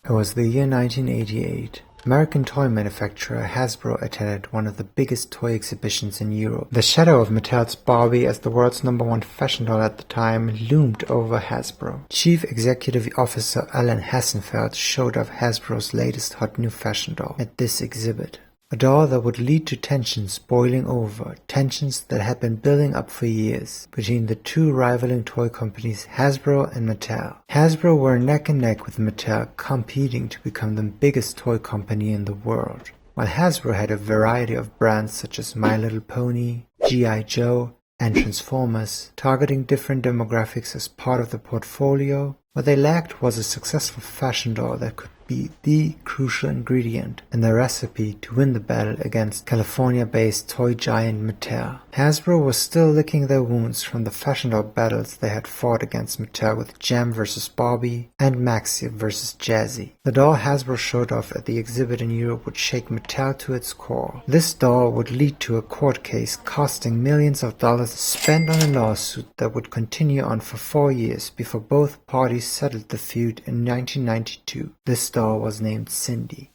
It was the year 1988. American toy manufacturer Hasbro attended one of the biggest toy exhibitions in Europe. The shadow of Mattel's Barbie as the world's #1 fashion doll at the time loomed over Hasbro. Chief Executive Officer Alan Hassenfeld showed off Hasbro's latest hot new fashion doll at this exhibit. A doll that would lead to tensions boiling over, tensions that had been building up for years, between the two rivaling toy companies Hasbro and Mattel. Hasbro were neck and neck with Mattel, competing to become the biggest toy company in the world. While Hasbro had a variety of brands such as My Little Pony, G.I. Joe, and Transformers, targeting different demographics as part of the portfolio, what they lacked was a successful fashion doll that could be the crucial ingredient in the recipe to win the battle against California-based toy giant Mattel. Hasbro was still licking their wounds from the fashion doll battles they had fought against Mattel with Jam vs. Barbie and Maxi vs. Jazzy. The doll Hasbro showed off at the exhibit in Europe would shake Mattel to its core. This doll would lead to a court case costing millions of dollars spent on a lawsuit that would continue on for 4 years before both parties settled the feud in 1992. This doll was named Sindy.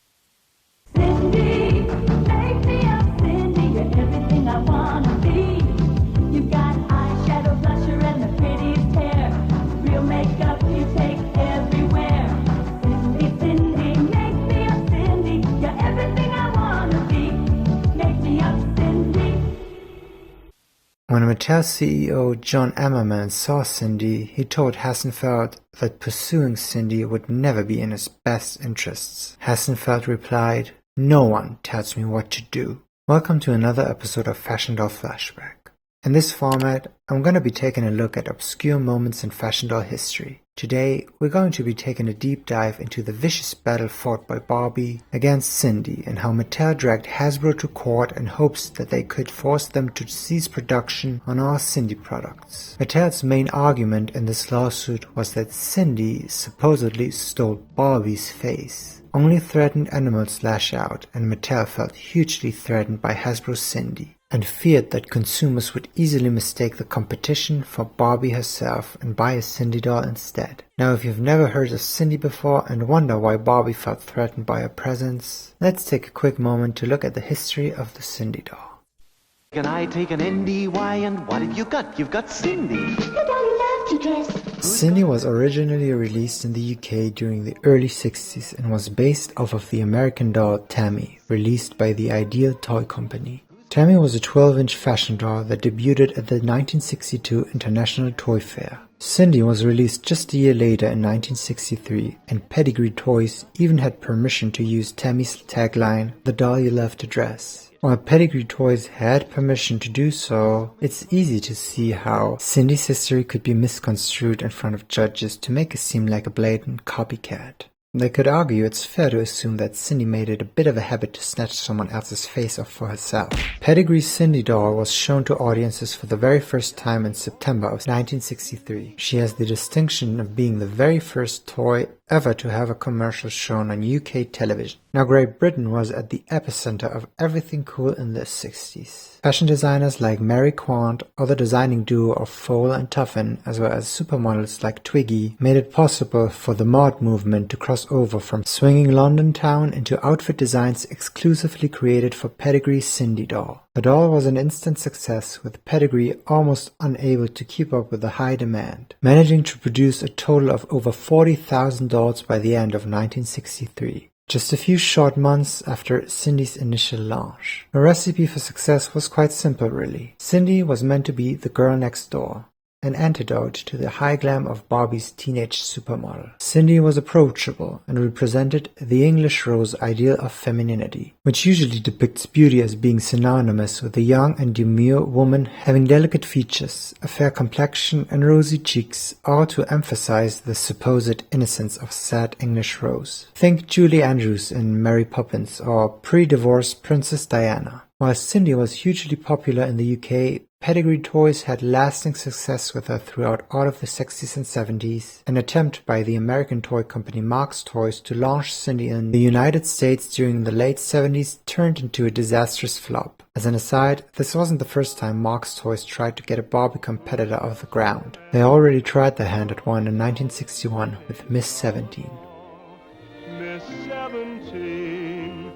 Sindy, make me up, Sindy, you're everything I wanna be. You got eyeshadow, blusher, and the prettiest hair. Real makeup you take everywhere. Sindy, Sindy, make me up, Sindy, you're everything I wanna be. Make me up, Sindy. When Mattel CEO John Ammerman saw Sindy, he told Hassenfeld that pursuing Sindy would never be in his best interests. Hassenfeld replied, "No one tells me what to do." Welcome to another episode of Fashion Doll Flashback. In this format, I'm going to be taking a look at obscure moments in fashion doll history. Today, we're going to be taking a deep dive into the vicious battle fought by Barbie against Sindy and how Mattel dragged Hasbro to court in hopes that they could force them to cease production on all Sindy products. Mattel's main argument in this lawsuit was that Sindy supposedly stole Barbie's face. Only threatened animals lash out, and Mattel felt hugely threatened by Hasbro's Sindy, and feared that consumers would easily mistake the competition for Barbie herself and buy a Sindy doll instead. Now, if you've never heard of Sindy before and wonder why Barbie felt threatened by her presence, let's take a quick moment to look at the history of the Sindy doll. Can I take an NDY and what have you got? You've got Sindy. Your dolly loved your dress. Sindy was originally released in the UK during the early 60s and was based off of the American doll Tammy, released by the Ideal Toy Company. Tammy was a 12-inch fashion doll that debuted at the 1962 International Toy Fair. Sindy was released just a year later in 1963, and Pedigree Toys even had permission to use Tammy's tagline, "The doll you love to dress." While Pedigree Toys had permission to do so, it's easy to see how Sindy's history could be misconstrued in front of judges to make it seem like a blatant copycat. They could argue it's fair to assume that Sindy made it a bit of a habit to snatch someone else's face off for herself. Pedigree's Sindy doll was shown to audiences for the very first time in September of 1963. She has the distinction of being the very first toy ever to have a commercial shown on UK television. Now, Great Britain was at the epicenter of everything cool in the 60s. Fashion designers like Mary Quant or the designing duo of Fole and Tuffin, as well as supermodels like Twiggy, made it possible for the mod movement to cross over from swinging London town into outfit designs exclusively created for Pedigree's Sindy doll. The doll was an instant success, with Pedigree almost unable to keep up with the high demand, managing to produce a total of over 40,000 dolls by the end of 1963. Just a few short months after Sindy's initial launch. The recipe for success was quite simple, really. Sindy was meant to be the girl next door, an antidote to the high glam of Barbie's teenage supermodel. Sindy was approachable and represented the English rose ideal of femininity, which usually depicts beauty as being synonymous with a young and demure woman having delicate features, a fair complexion, and rosy cheeks, all to emphasize the supposed innocence of sad English rose. Think Julie Andrews in Mary Poppins or pre-divorce Princess Diana. While Sindy was hugely popular in the UK, Pedigree Toys had lasting success with her throughout all of the 60s and 70s. An attempt by the American toy company Marx Toys to launch Sindy in the United States during the late 70s turned into a disastrous flop. As an aside, this wasn't the first time Marx Toys tried to get a Barbie competitor off the ground. They already tried their hand at one in 1961 with Miss 17. 17.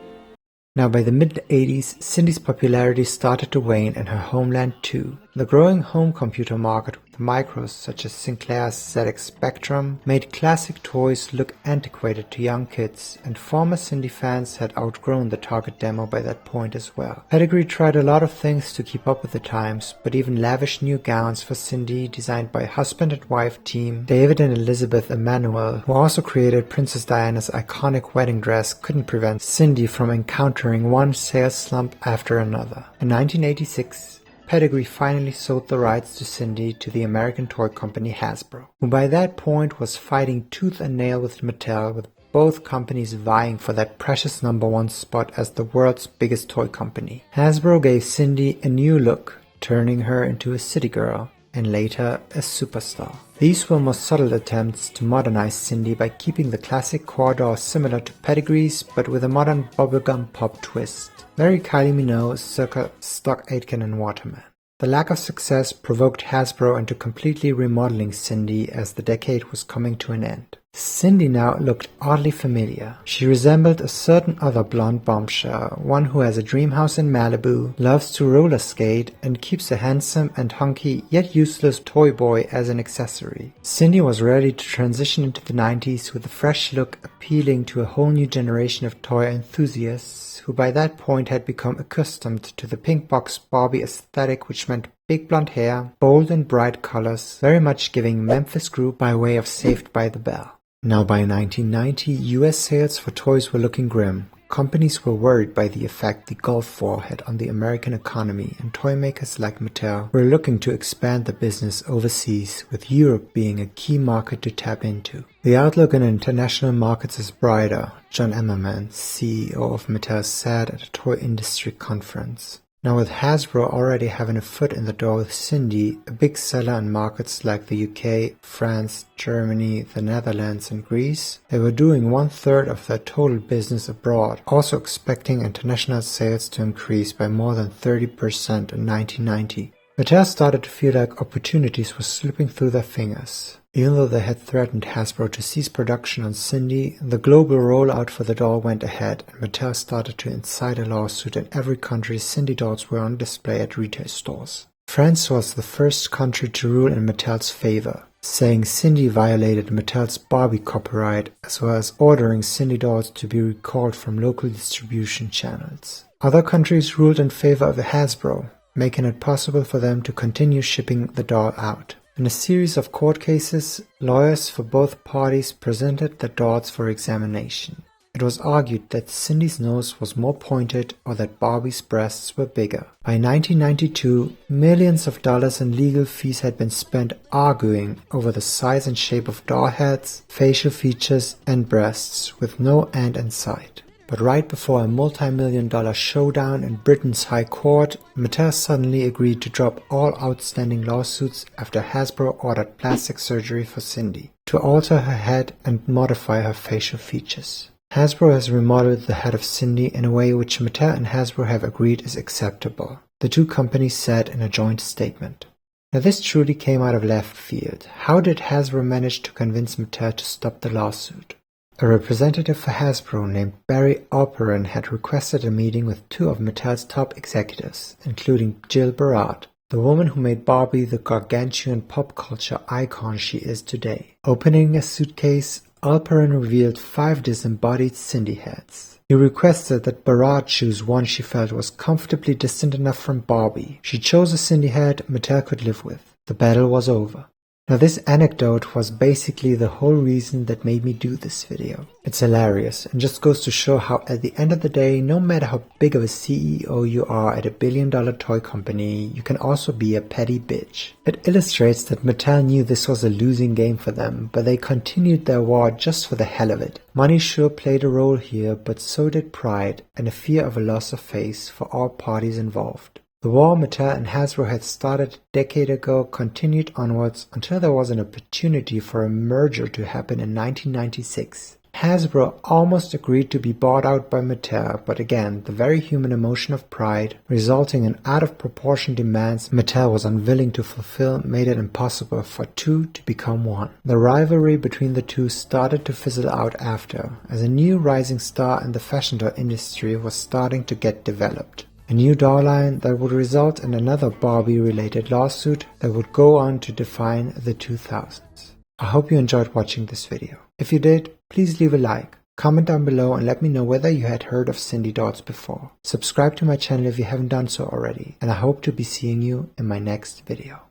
Now by the mid-80s, Sindy's popularity started to wane in her homeland too. The growing home computer market with micros such as Sinclair's ZX Spectrum made classic toys look antiquated to young kids, and former Sindy fans had outgrown the target demo by that point as well. Pedigree tried a lot of things to keep up with the times, but even lavish new gowns for Sindy designed by husband and wife team David and Elizabeth Emanuel, who also created Princess Diana's iconic wedding dress, couldn't prevent Sindy from encountering one sales slump after another. In 1986, Pedigree finally sold the rights to Sindy to the American toy company Hasbro, who by that point was fighting tooth and nail with Mattel, with both companies vying for that precious #1 spot as the world's biggest toy company. Hasbro gave Sindy a new look, turning her into a city girl, and later a superstar. These were more subtle attempts to modernize Sindy by keeping the classic core doll similar to Pedigree's, but with a modern bubblegum pop twist. Very Kylie Minogue circa Stock Aitken and Waterman. The lack of success provoked Hasbro into completely remodeling Sindy as the decade was coming to an end. Sindy now looked oddly familiar. She resembled a certain other blonde bombshell, one who has a dream house in Malibu, loves to roller skate, and keeps a handsome and hunky yet useless toy boy as an accessory. Sindy was ready to transition into the 90s with a fresh look appealing to a whole new generation of toy enthusiasts who by that point had become accustomed to the pink box Barbie aesthetic, which meant big blonde hair, bold and bright colors, very much giving Memphis Group by way of Saved by the Bell. Now by 1990, US sales for toys were looking grim. Companies were worried by the effect the Gulf War had on the American economy, and toy makers like Mattel were looking to expand the business overseas, with Europe being a key market to tap into. The outlook in international markets is brighter, John Emmerman, CEO of Mattel, said at a toy industry conference. Now with Hasbro already having a foot in the door with Sindy, a big seller in markets like the UK, France, Germany, the Netherlands and Greece, they were doing 1/3 of their total business abroad, also expecting international sales to increase by more than 30% in 1990. Mattel started to feel like opportunities were slipping through their fingers. Even though they had threatened Hasbro to cease production on Sindy, the global rollout for the doll went ahead, and Mattel started to incite a lawsuit in every country Sindy dolls were on display at retail stores. France was the first country to rule in Mattel's favor, saying Sindy violated Mattel's Barbie copyright, as well as ordering Sindy dolls to be recalled from local distribution channels. Other countries ruled in favor of Hasbro, making it possible for them to continue shipping the doll out. In a series of court cases, lawyers for both parties presented the dolls for examination. It was argued that Sindy's nose was more pointed or that Barbie's breasts were bigger. By 1992, millions of dollars in legal fees had been spent arguing over the size and shape of doll heads, facial features, and breasts, with no end in sight. But right before a multi-million-dollar showdown in Britain's High Court, Mattel suddenly agreed to drop all outstanding lawsuits after Hasbro ordered plastic surgery for Sindy to alter her head and modify her facial features. Hasbro has remodeled the head of Sindy in a way which Mattel and Hasbro have agreed is acceptable, the two companies said in a joint statement. Now this truly came out of left field. How did Hasbro manage to convince Mattel to stop the lawsuit? A representative for Hasbro named Barry Alperin had requested a meeting with two of Mattel's top executives, including Jill Barat, the woman who made Barbie the gargantuan pop culture icon she is today. Opening a suitcase, Alperin revealed 5 disembodied Sindy heads. He requested that Barat choose one she felt was comfortably distant enough from Barbie. She chose a Sindy head Mattel could live with. The battle was over. Now this anecdote was basically the whole reason that made me do this video. It's hilarious and just goes to show how at the end of the day, no matter how big of a CEO you are at a billion-dollar toy company, you can also be a petty bitch. It illustrates that Mattel knew this was a losing game for them, but they continued their war just for the hell of it. Money sure played a role here, but so did pride and a fear of a loss of face for all parties involved. The war Mattel and Hasbro had started a decade ago continued onwards until there was an opportunity for a merger to happen in 1996. Hasbro almost agreed to be bought out by Mattel, but again, the very human emotion of pride, resulting in out-of-proportion demands Mattel was unwilling to fulfill, made it impossible for two to become one. The rivalry between the two started to fizzle out after, as a new rising star in the fashion doll industry was starting to get developed. A new doll line that would result in another Barbie-related lawsuit that would go on to define the 2000s. I hope you enjoyed watching this video. If you did, please leave a like, comment down below and let me know whether you had heard of Sindy dolls before. Subscribe to my channel if you haven't done so already, and I hope to be seeing you in my next video.